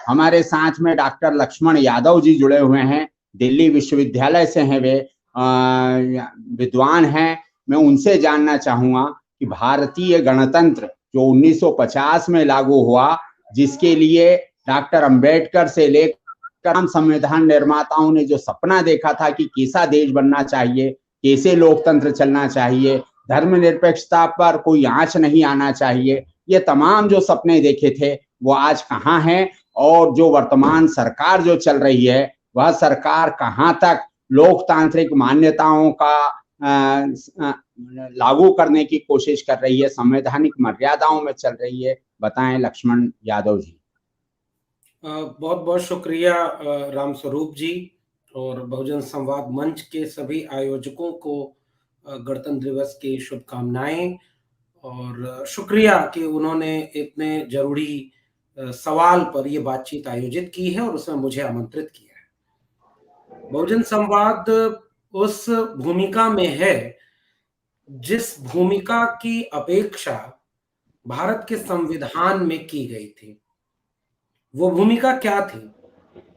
हमारे साथ में डॉक्टर लक्ष्मण यादव जी जुड़े हुए हैं, दिल्ली विश्वविद्यालय से हैं वे, विद्वान हैं। मैं उनसे जानना चाहूंगा कि भारतीय गणतंत्र जो 1950 में लागू हुआ, जिसके लिए डॉक्टर अंबेडकर से लेकर संविधान निर्माताओं ने जो सपना देखा था कि कैसा देश बनना चाहिए, कैसे लोकतंत्र चलना चाहिए, धर्मनिरपेक्षता पर कोई आंच नहीं आना चाहिए, ये तमाम जो सपने देखे थे वो आज कहाँ हैं, और जो वर्तमान सरकार जो चल रही है वह सरकार कहाँ तक लोकतांत्रिक मान्यताओं का लागू करने की कोशिश कर रही है, संवैधानिक मर्यादाओं में चल रही है। बताएं लक्ष्मण यादव जी। बहुत बहुत शुक्रिया राम स्वरूप जी, और बहुजन संवाद मंच के सभी आयोजकों को गणतंत्र दिवस की शुभकामनाएं, और शुक्रिया कि उन्होंने इतने जरूरी सवाल पर यह बातचीत आयोजित की है और उसमें मुझे आमंत्रित किया है। बहुजन संवाद उस भूमिका में है जिस भूमिका की अपेक्षा भारत के संविधान में की गई थी। वो भूमिका क्या थी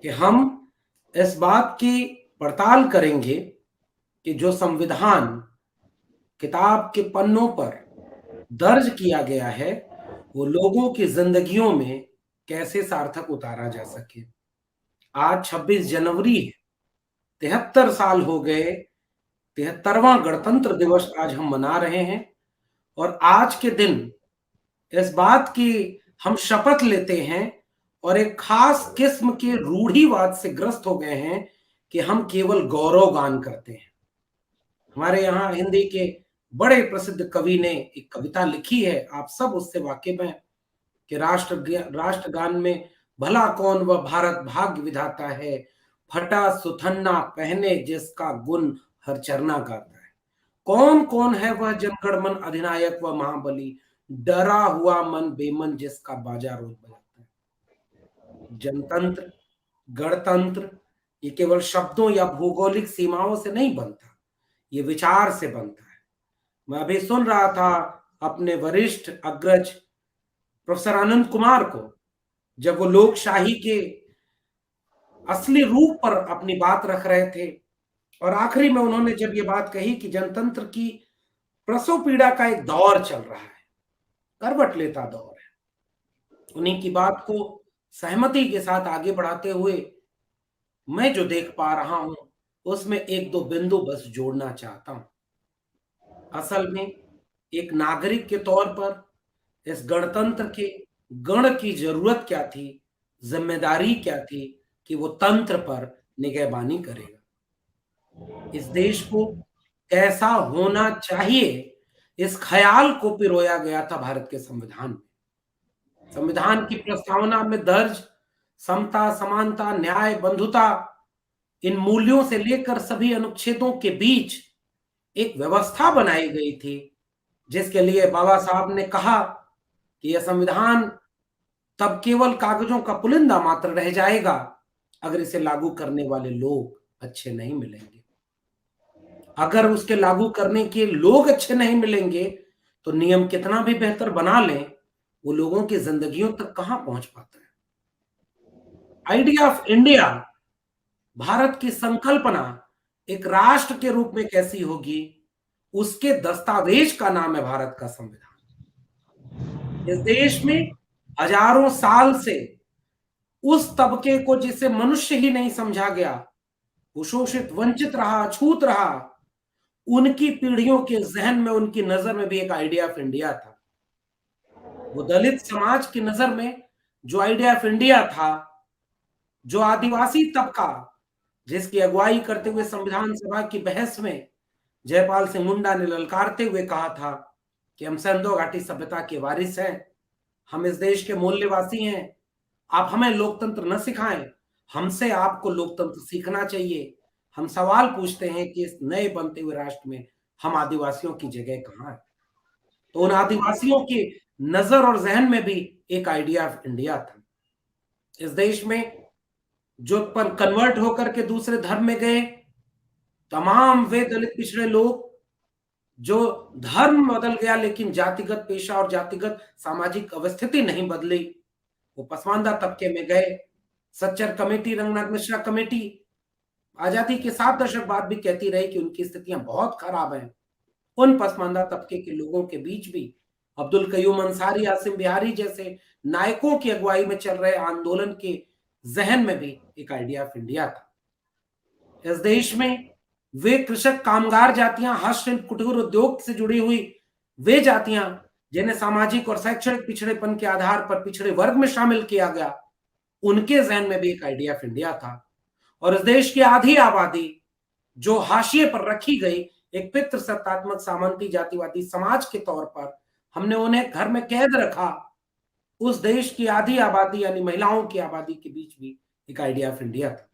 कि हम इस बात की पड़ताल करेंगे कि जो संविधान किताब के पन्नों पर दर्ज किया गया है वो लोगों की जिंदगियों में कैसे सार्थक उतारा जा सके। आज 26 जनवरी है, 73 साल हो गए, 73वां गणतंत्र दिवस आज हम मना रहे हैं, और आज के दिन इस बात की हम शपथ लेते हैं और एक खास किस्म के रूढ़िवाद से ग्रस्त हो गए हैं कि हम केवल गौरव गान करते हैं। हमारे यहाँ हिंदी के बड़े प्रसिद्ध कवि ने एक कविता लिखी है, आप सब उससे वाकिफ हैं, कि राष्ट्रगान में भला कौन वह भारत भाग्य विधाता है, फटा सुथन्ना पहने जिसका गुण हर चरना गाता है। कौन कौन है वह जनगण मन अधिनायक व महाबली, डरा हुआ मन बेमन जिसका बाजा रोज बजाता है। जनतंत्र, गणतंत्र ये केवल शब्दों या भौगोलिक सीमाओं से नहीं बनता, ये विचार से बनता है। मैं अभी सुन रहा था अपने वरिष्ठ अग्रज प्रोफेसर आनंद कुमार को, जब वो लोकशाही के असली रूप पर अपनी बात रख रहे थे, और आखिरी में उन्होंने जब ये बात कही कि जनतंत्र की प्रसव पीड़ा का एक दौर चल रहा है, करवट लेता दौर है, उन्हीं की बात को सहमति के साथ आगे बढ़ाते हुए मैं जो देख पा रहा हूं उसमें एक दो बिंदु बस जोड़ना चाहता हूं। असल में एक नागरिक के तौर पर इस गणतंत्र के गण की जरूरत क्या थी, जिम्मेदारी क्या थी कि वो तंत्र पर निगहबानी करेगा। इस देश को कैसा होना चाहिए, इस ख्याल को पिरोया गया था भारत के संविधान में। संविधान की प्रस्तावना में दर्ज समता, समानता, न्याय, बंधुता, इन मूल्यों से लेकर सभी अनुच्छेदों के बीच एक व्यवस्था बनाई गई थी, जिसके लिए बाबा साहब ने कहा कि यह संविधान तब केवल कागजों का पुलिंदा मात्र रह जाएगा अगर इसे लागू करने वाले लोग अच्छे नहीं मिलेंगे। अगर उसके लागू करने के लोग अच्छे नहीं मिलेंगे तो नियम कितना भी बेहतर बना लें, वो लोगों की जिंदगियों तक कहां पहुंच पाता है। आइडिया ऑफ इंडिया, भारत की संकल्पना एक राष्ट्र के रूप में कैसी होगी, उसके दस्तावेज का नाम है भारत का संविधान। इस देश में हजारों साल से उस तबके को जिसे मनुष्य ही नहीं समझा गया, वो शोषित, वंचित रहा, अछूत रहा, उनकी पीढ़ियों के जहन में, उनकी नजर में भी एक आइडिया ऑफ इंडिया था। वो दलित समाज की नजर में जो आइडिया ऑफ इंडिया था, जो आदिवासी तबका जिसकी अगुवाई करते हुए संविधान सभा की बहस में जयपाल सिंह मुंडा ने ललकारते हुए कहा था कि हम सिंधु घाटी सभ्यता के वारिस हैं, हम इस देश के मूल्यवासी हैं, आप हमें लोकतंत्र न सिखाएं, हमसे आपको लोकतंत्र सीखना चाहिए। हम सवाल पूछते हैं कि इस नए बनते हुए राष्ट्र में हम आदिवासियों की जगह कहां है। तो उन आदिवासियों की नजर और जहन में भी एक आइडिया ऑफ इंडिया था। इस देश में जो पर कन्वर्ट होकर के दूसरे धर्म में गए तमाम वे दलित पिछड़े लोग, जो धर्म बदल गया लेकिन जातिगत पेशा और जातिगत सामाजिक अवस्थिति नहीं बदली, वो पसमानदा तबके में गए। सच्चर कमेटी, रंगनाथ मिश्रा कमेटी आजादी के 7 दशक बाद भी कहती रही कि उनकी स्थितियां बहुत खराब हैं। उन पसमानदा तबके के लोगों के बीच भी अब्दुल कयूम अंसारी, आसिम बिहारी जैसे नायकों की अगुवाई में चल रहे आंदोलन के जहन में भी एक आइडिया ऑफ इंडिया था। इस देश में वे कृषक, कामगार जातियां, हस्तशिल्प, कुटीर उद्योग से जुड़ी हुई वे जातियां जिन्हें सामाजिक और शैक्षणिक पिछड़ेपन के आधार पर पिछड़े वर्ग में शामिल किया गया, उनके जहन में भी एक आइडिया ऑफ इंडिया था। और इस देश की आधी आबादी जो हाशिए पर रखी गई एक पितृसत्तात्मक सामंती जातिवादी समाज के तौर पर हमने उन्हें घर में कैद रखा, उस देश की आधी आबादी यानी महिलाओं की आबादी के बीच भी एक आइडिया ऑफ इंडिया था।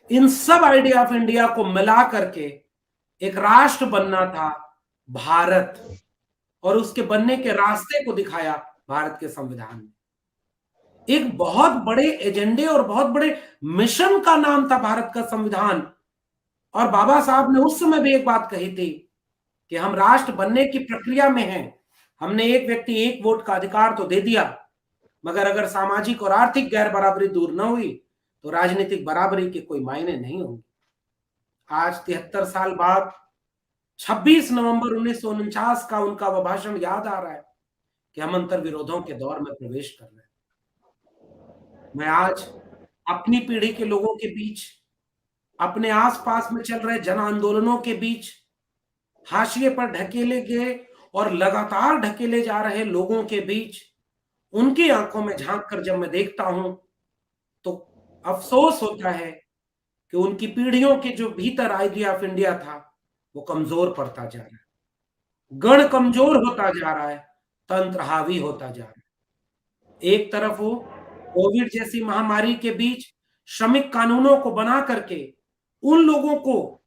इन सब आइडिया ऑफ इंडिया को मिला करके एक राष्ट्र बनना था भारत, और उसके बनने के रास्ते को दिखाया भारत के संविधान ने। एक बहुत बड़े एजेंडे और बहुत बड़े मिशन का नाम था भारत का संविधान। और बाबा साहब ने उस समय भी एक बात कही थी कि हम राष्ट्र बनने की प्रक्रिया में हैं। हमने एक व्यक्ति एक वोट का अधिकार तो दे दिया, मगर अगर सामाजिक और आर्थिक गैर बराबरी दूर न हुई तो राजनीतिक बराबरी के कोई मायने नहीं होंगे। आज 73 साल बाद 26 नवंबर 1949 का उनका वह भाषण याद आ रहा है कि हम अंतर विरोधों के दौर में प्रवेश कर रहे हैं। मैं आज अपनी पीढ़ी के लोगों के बीच, अपने आसपास में चल रहे जन आंदोलनों के बीच, हाशिए पर ढकेले गए और लगातार ढकेले जा रहे लोगों के बीच उनकी आंखों में झांक कर जब मैं देखता हूं तो अफसोस होता है कि उनकी पीढ़ियों के जो भीतर आइडिया ऑफ इंडिया था वो कमजोर पड़ता जा रहा है, गण कमजोर होता जा रहा है, तंत्र हावी होता जा रहा है। एक तरफ वो कोविड जैसी महामारी के बीच श्रमिक कानूनों को बना करके उन लोगों को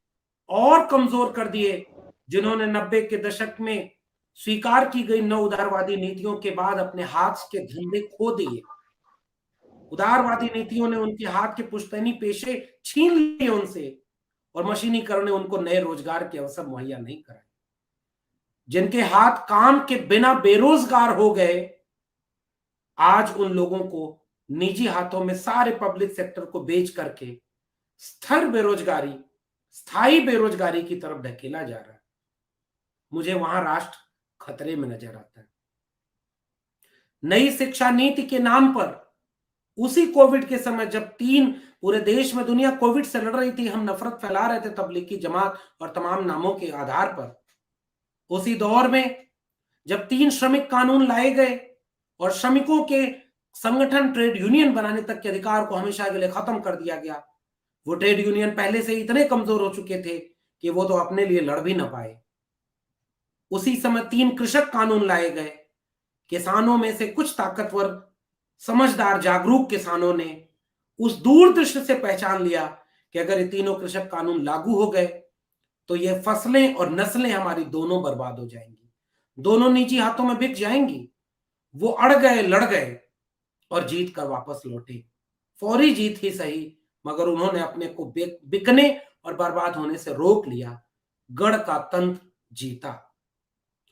और कमजोर कर दिए जिन्होंने 90 के दशक में स्वीकार की गई नौ उदारवादी नीतियों के बाद अपने हाथ के धंधे खो दिए। उदारवादी नीतियों ने उनके हाथ के पुश्तैनी पेशे छीन लिए उनसे, और मशीनीकरण ने उनको नए रोजगार के अवसर मुहैया नहीं कराए। जिनके हाथ काम के बिना बेरोजगार हो गए, आज उन लोगों को निजी हाथों में सारे पब्लिक सेक्टर को बेच करके स्थिर बेरोजगारी, स्थायी बेरोजगारी की तरफ ढकेला जा रहा है। मुझे वहां राष्ट्र खतरे में नजर आता है। नई शिक्षा नीति के नाम पर उसी कोविड के समय जब पूरे देश में दुनिया कोविड से लड़ रही थी, हम नफरत फैला रहे थे तबलीगी जमात और तमाम नामों के आधार पर, उसी दौर में जब 3 श्रमिक कानून लाए गए और श्रमिकों के संगठन ट्रेड यूनियन बनाने तक के अधिकार को हमेशा के लिए खत्म कर दिया गया। वो ट्रेड यूनियन पहले से इतने कमजोर हो चुके थे कि वो तो अपने लिए लड़ भी ना पाए। उसी समय 3 कृषक कानून लाए गए। किसानों में से कुछ ताकतवर, समझदार, जागरूक किसानों ने उस दूरदृष्टि से पहचान लिया कि अगर ये तीनों कृषक कानून लागू हो गए तो ये फसलें और नस्लें हमारी दोनों बर्बाद हो जाएंगी, दोनों निजी हाथों में बिक जाएंगी। वो अड़ गए, लड़ गए और जीत कर वापस लौटे। फौरी जीत ही सही, मगर उन्होंने अपने को बिकने और बर्बाद होने से रोक लिया। गढ़ का तंत्र जीता।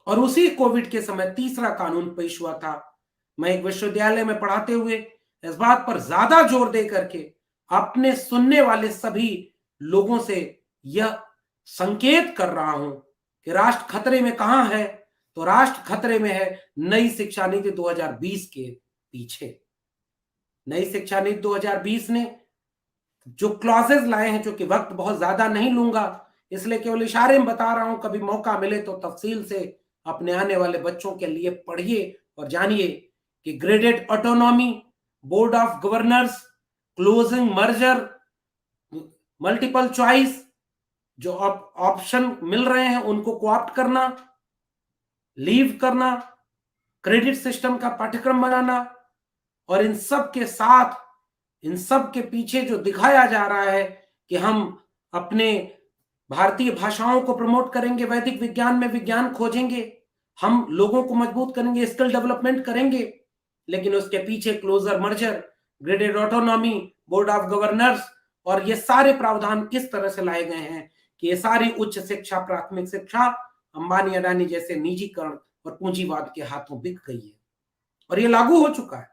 और उसी कोविड के समय तीसरा कानून पेश हुआ था। मैं एक विश्वविद्यालय में पढ़ाते हुए इस बात पर ज्यादा जोर दे करके अपने सुनने वाले सभी लोगों से यह संकेत कर रहा हूं कि राष्ट्र खतरे में कहां है, तो राष्ट्र खतरे में है नई शिक्षा नीति 2020 के पीछे। नई शिक्षा नीति 2020 ने जो क्लॉजेज लाए हैं, जो कि वक्त बहुत ज्यादा नहीं लूंगा इसलिए केवल इशारे में बता रहा हूं, कभी मौका मिले तो तफसील से अपने आने वाले बच्चों के लिए पढ़िए और जानिए कि graded autonomy, board of governors, closing merger, multiple choice, जो ऑप्शन मिल रहे हैं उनको कोऑप्ट करना, लीव करना, क्रेडिट सिस्टम का पाठ्यक्रम बनाना, और इन सब के साथ, इन सब के पीछे जो दिखाया जा रहा है कि हम अपने भारतीय भाषाओं को प्रमोट करेंगे, वैदिक विज्ञान में विज्ञान खोजेंगे, हम लोगों को मजबूत करेंगे, स्किल डेवलपमेंट करेंगे, लेकिन उसके पीछे closure merger, graded autonomy, board of governors और ये सारे प्रावधान इस तरह से लाए गए हैं कि ये सारी उच्च शिक्षा, प्राथमिक शिक्षा अंबानी अडानी जैसे निजीकरण और पूंजीवाद के हाथों बिक गई है और ये लागू हो चुका है।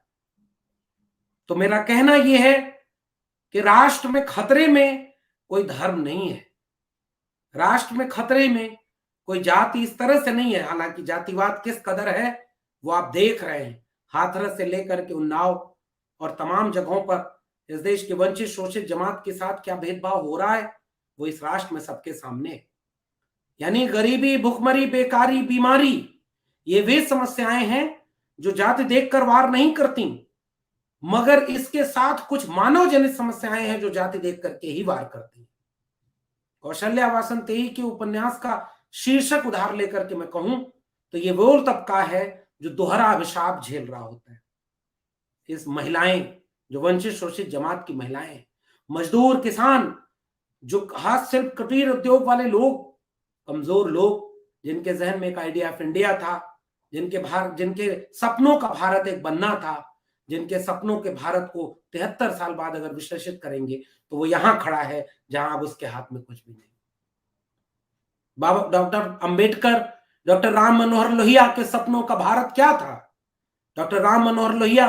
तो मेरा कहना यह है कि राष्ट्र में खतरे में कोई धर्म नहीं है, राष्ट्र में खतरे में कोई जाति इस तरह से नहीं है। हालांकि जातिवाद किस कदर है वो आप देख रहे हैं, हाथरस से लेकर के उन्नाव और तमाम जगहों पर इस देश के वंचित शोषित जमात के साथ क्या भेदभाव हो रहा है वो इस राष्ट्र में सबके सामने है। यानी गरीबी, भुखमरी, बेकारी, बीमारी, ये वे समस्याएं हैं जो जाति देखकर वार नहीं करती, मगर इसके साथ कुछ मानव जनित समस्याएं हैं जो जाति देख करके ही वार करती। कौशल्या वासंती के उपन्यास का शीर्षक उधार लेकर के मैं कहूं तो ये वो तबका है जो दोहरा अभिशाप झेल रहा होता है। इस महिलाएं जो वंचित शोषित जमात की महिलाएं, मजदूर, किसान, जो हाथ शिल्प कुटीर उद्योग वाले लोग, कमजोर लोग, जिनके जहन में एक आइडिया ऑफ इंडिया था, जिनके सपनों का भारत एक बनना था, जिनके सपनों के भारत को 73 साल बाद अगर विश्लेषित करेंगे तो वो यहां खड़ा है जहां अब उसके हाथ में कुछ भी नहीं। बाबा डॉक्टर अंबेडकर, डॉक्टर राम मनोहर लोहिया के सपनों का भारत क्या था? डॉक्टर राम मनोहर लोहिया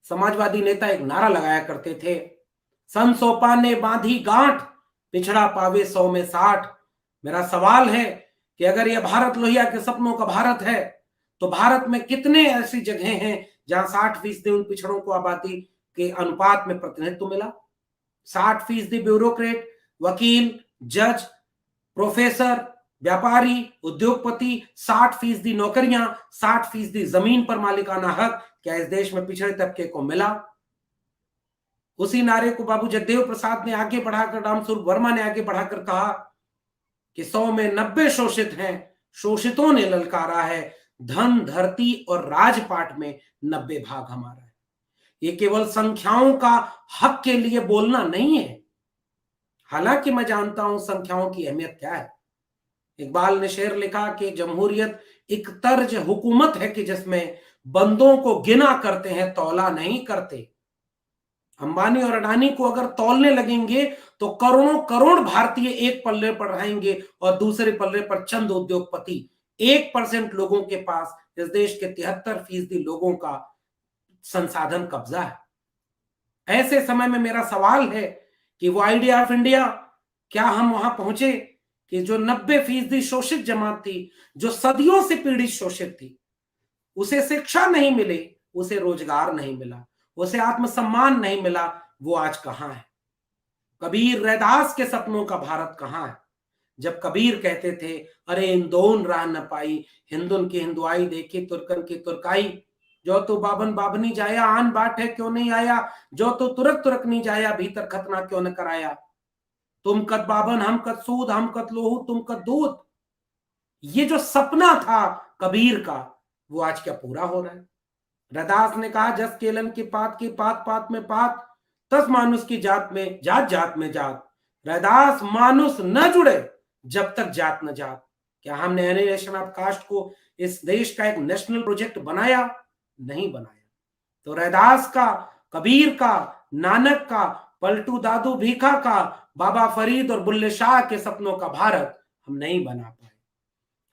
समाजवादी नेता एक नारा लगाया करते थे, सन सोपा ने बांधी गांठ, पिछड़ा पावे 100 में 60। मेरा सवाल है कि अगर यह भारत लोहिया के सपनों का भारत है तो भारत में कितने ऐसी जगहें हैं जहां 60% उन पिछड़ों को आबादी के अनुपात में प्रतिनिधित्व मिला? 60% ब्यूरोक्रेट, वकील, जज, प्रोफेसर, व्यापारी, उद्योगपति, 60% नौकरियां, 60% जमीन पर मालिकाना हक क्या इस देश में पिछड़े तबके को मिला? उसी नारे को बाबू जगदेव प्रसाद ने आगे बढ़ाकर, रामस्वरूप वर्मा ने आगे बढ़ाकर कहा कि 100 में 90 शोषित हैं, शोषितों ने ललकारा है, धन, धरती और राजपाट में 90 भाग हमारा है। ये केवल संख्याओं का हक के लिए बोलना नहीं है, हालांकि मैं जानता हूं संख्याओं की अहमियत क्या है। इकबाल ने शेर लिखा कि जमहूरियत एक तर्ज हुकूमत है कि जिसमें बंदों को गिना करते हैं, तौला नहीं करते। अंबानी और अडानी को अगर तौलने लगेंगे तो करोड़ों करोड़ भारतीय एक पल्ले पर रहेंगे और दूसरे पल्ले पर चंद उद्योगपति। 1% लोगों के पास इस देश के 73% लोगों का संसाधन कब्जा है। ऐसे समय में मेरा सवाल है कि वो आइडिया ऑफ इंडिया, क्या हम वहां पहुंचे कि जो 90% शोषित जमात थी, जो सदियों से पीड़ित शोषित थी, उसे शिक्षा नहीं मिली, उसे रोजगार नहीं मिला, उसे आत्मसम्मान नहीं मिला, वो आज कहां है? कबीर, रैदास के सपनों का भारत कहां है? जब कबीर कहते थे, अरे इंदौन राह न पाई, हिंदुन की हिंदुआई देखी, तुर्कन की तुर्काई, जो तो बाबन बाबनी जाया, आन बाट है क्यों नहीं आया, जो तो तुरक तुरक नहीं जाया, भीतर खतना क्यों न कराया, तुम कद बाबन हम कद सूद, हम कद लोहू तुम कद दूध। ये जो सपना था कबीर का वो आज क्या पूरा हो रहा है? रैदास ने कहा, जस केलन की पात पात में पात, तस मानुष की जात में जात, जात में जात। रैदास, मानुष न जुड़े जब तक जात न जात। क्या हमने एनिलेशन ऑफ कास्ट को इस देश का एक नेशनल प्रोजेक्ट बनाया? नहीं बनाया। तो रैदास का, कबीर का, नानक का, पलटू दादू भीखा का, बाबा फरीद और बुल्ले शाह के सपनों का भारत हम नहीं बना पाए।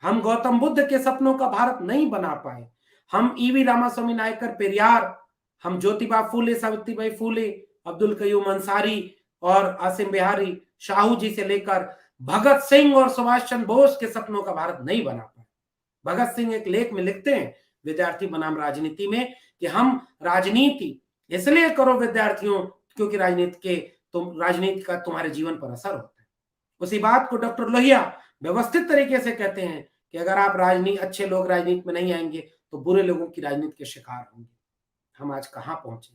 हम गौतम बुद्ध के सपनों का भारत नहीं बना पाए। हम ईवी रामास्वामी नायकर पेरियार, हम ज्योतिबा फूले, सावित्रीबाई फूले, अब्दुल कयूम अंसारी और आसिम बिहारी शाहू जी से लेकर भगत सिंह और सुभाष चंद्र बोस के सपनों का भारत नहीं बना पाए। भगत सिंह एक लेख में लिखते हैं, विद्यार्थी बनाम राजनीति में, कि हम राजनीति इसलिए करो विद्यार्थियों क्योंकि राजनीति का तुम्हारे जीवन पर असर होता है। उसी बात को डॉक्टर लोहिया व्यवस्थित तरीके से कहते हैं कि अगर आप अच्छे लोग राजनीति में नहीं आएंगे तो बुरे लोगों की राजनीति के शिकार होंगे। हम आज कहां पहुंचे?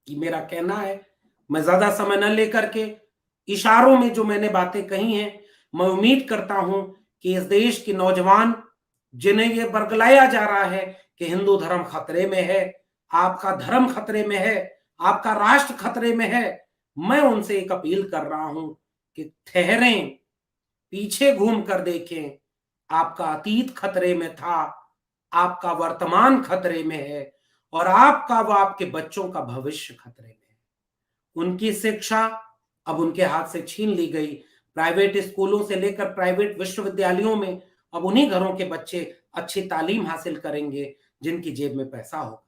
कि मेरा कहना है, मैं ज्यादा समय न लेकर के इशारों में जो मैंने बातें कही हैं, मैं उम्मीद करता हूं कि इस देश के नौजवान जिन्हें यह बरगलाया जा रहा है कि हिंदू धर्म खतरे में है, आपका धर्म खतरे में है, आपका राष्ट्र खतरे में है, मैं उनसे एक अपील कर रहा हूं कि ठहरें, पीछे घूम कर देखें। आपका अतीत खतरे में था, आपका वर्तमान खतरे में है और आपका व आपके बच्चों का भविष्य खतरे में है। उनकी शिक्षा अब उनके हाथ से छीन ली गई। प्राइवेट स्कूलों से लेकर प्राइवेट विश्वविद्यालयों में अब उन्हीं घरों के बच्चे अच्छी तालीम हासिल करेंगे जिनकी जेब में पैसा होगा।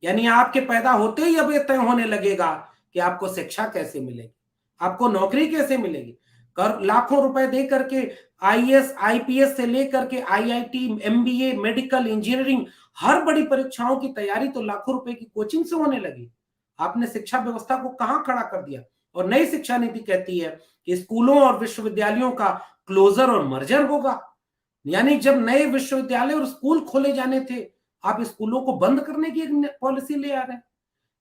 यानी आपके पैदा होते ही अब यह तय होने लगेगा कि आपको शिक्षा कैसे मिलेगी, आपको नौकरी कैसे मिलेगी। कर लाखों रुपए दे करके आईएएस आईपीएस से लेकर के आईआईटी एमबीए मेडिकल इंजीनियरिंग हर बड़ी परीक्षाओं की तैयारी तो लाखों रुपए की कोचिंग से होने लगी। आपने शिक्षा व्यवस्था को कहां खड़ा कर दिया। और नई शिक्षा नीति कहती है कि स्कूलों और विश्वविद्यालयों का क्लोजर और मर्जर होगा। यानी जब नए विश्वविद्यालय और स्कूल खोले जाने थे, आप स्कूलों को बंद करने की एक पॉलिसी ले आ रहे हैं।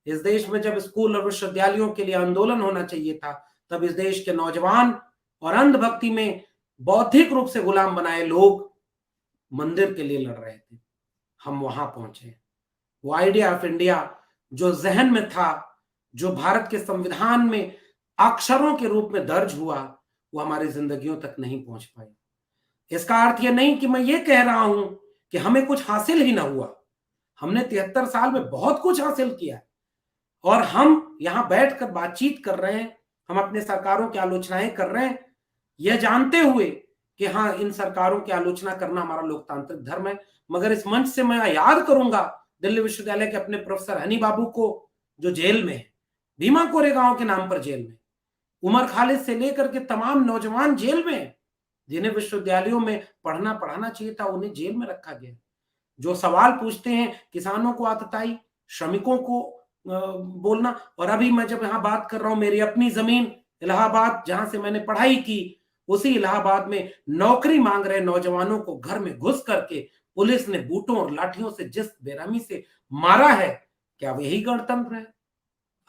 इस देश में जब स्कूल और विश्वविद्यालयों के लिए आंदोलन होना चाहिए था, तब इस देश के नौजवान और अंधभक्ति में बौद्धिक रूप से गुलाम बनाए लोग मंदिर के लिए लड़ रहे थे। हम वहां पहुंचे। वो आइडिया ऑफ इंडिया जो जहन में था, जो भारत के संविधान में अक्षरों के रूप में दर्ज हुआ, वो हमारी जिंदगियों तक नहीं पहुंच पाई। इसका अर्थ यह नहीं कि मैं ये कह रहा हूं कि हमें कुछ हासिल ही ना हुआ। हमने 73 साल में बहुत कुछ हासिल किया और हम यहां बैठकर बातचीत कर रहे हैं, हम अपने सरकारों की आलोचनाएं कर रहे हैं, यह जानते हुए कि हाँ, इन सरकारों की आलोचना करना हमारा लोकतांत्रिक धर्म है। मगर इस मंच से मैं याद करूंगा दिल्ली विश्वविद्यालय के अपने प्रोफेसर हनी बाबू को, जो जेल में है, भीमा कोरेगांव के नाम पर जेल में, उमर खालिद से लेकर के तमाम नौजवान जेल में हैं, जिन्हें विश्वविद्यालयों में पढ़ना पढ़ाना चाहिए था, उन्हें जेल में रखा गया। जो सवाल पूछते हैं किसानों को आतताई, श्रमिकों को बोलना। और अभी मैं जब यहाँ बात कर रहा हूं, मेरी अपनी जमीन इलाहाबाद, जहां से मैंने पढ़ाई की, उसी इलाहाबाद में नौकरी मांग रहे नौजवानों को घर में घुस करके पुलिस ने बूटों और लाठियों से जिस बेरहमी से मारा है, क्या वही गणतंत्र है?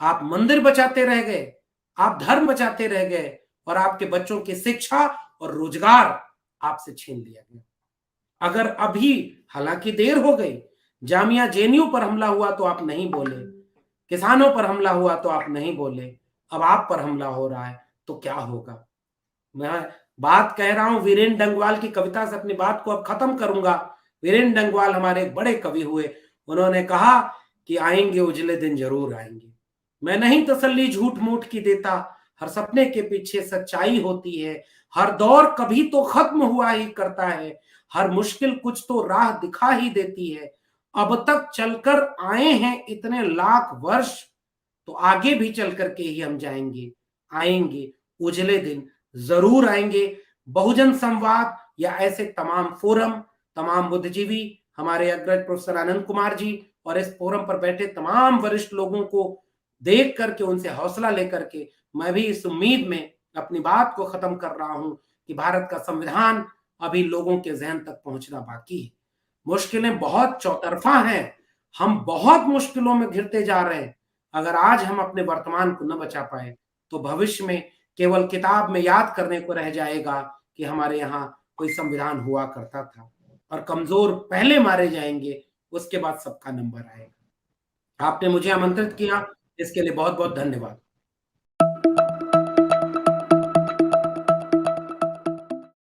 आप मंदिर बचाते रह गए, आप धर्म बचाते रह गए, और आपके बच्चों की शिक्षा और रोजगार आपसे छीन लिया गया। अगर अभी, हालांकि देर हो गई, जामिया जेएनयू पर हमला हुआ तो आप नहीं बोले, किसानों पर हमला हुआ तो आप नहीं बोले, अब आप पर हमला हो रहा है तो क्या होगा। मैं बात कह रहा हूं, वीरेंद्र डंगवाल की कविता से अपनी बात को अब खत्म करूंगा। वीरेंद्र डंगवाल हमारे एक बड़े कवि हुए, उन्होंने कहा कि आएंगे उजले दिन जरूर आएंगे। मैं नहीं तसल्ली झूठ मूठ की देता, हर सपने के पीछे सच्चाई होती है, हर दौर कभी तो खत्म हुआ ही करता है, हर मुश्किल कुछ तो राह दिखा ही देती है। अब तक चलकर आए हैं इतने लाख वर्ष, तो आगे भी चल करके ही हम जाएंगे। आएंगे उजले दिन जरूर आएंगे। बहुजन संवाद या ऐसे तमाम फोरम, तमाम बुद्धिजीवी, हमारे अग्रज प्रोफेसर आनंद कुमार जी और इस फोरम पर बैठे तमाम वरिष्ठ लोगों को देख करके, उनसे हौसला लेकर के, मैं भी इस उम्मीद में अपनी बात को खत्म कर रहा हूं कि भारत का संविधान अभी लोगों के जहन तक पहुंचना बाकी है। मुश्किलें बहुत चौतरफा हैं, हम बहुत मुश्किलों में घिरते जा रहे हैं। अगर आज हम अपने वर्तमान को न बचा पाए तो भविष्य में केवल किताब में याद करने को रह जाएगा कि हमारे यहाँ कोई संविधान हुआ करता था, और कमजोर पहले मारे जाएंगे, उसके बाद सबका नंबर आएगा। आपने मुझे आमंत्रित किया, इसके लिए बहुत बहुत धन्यवाद।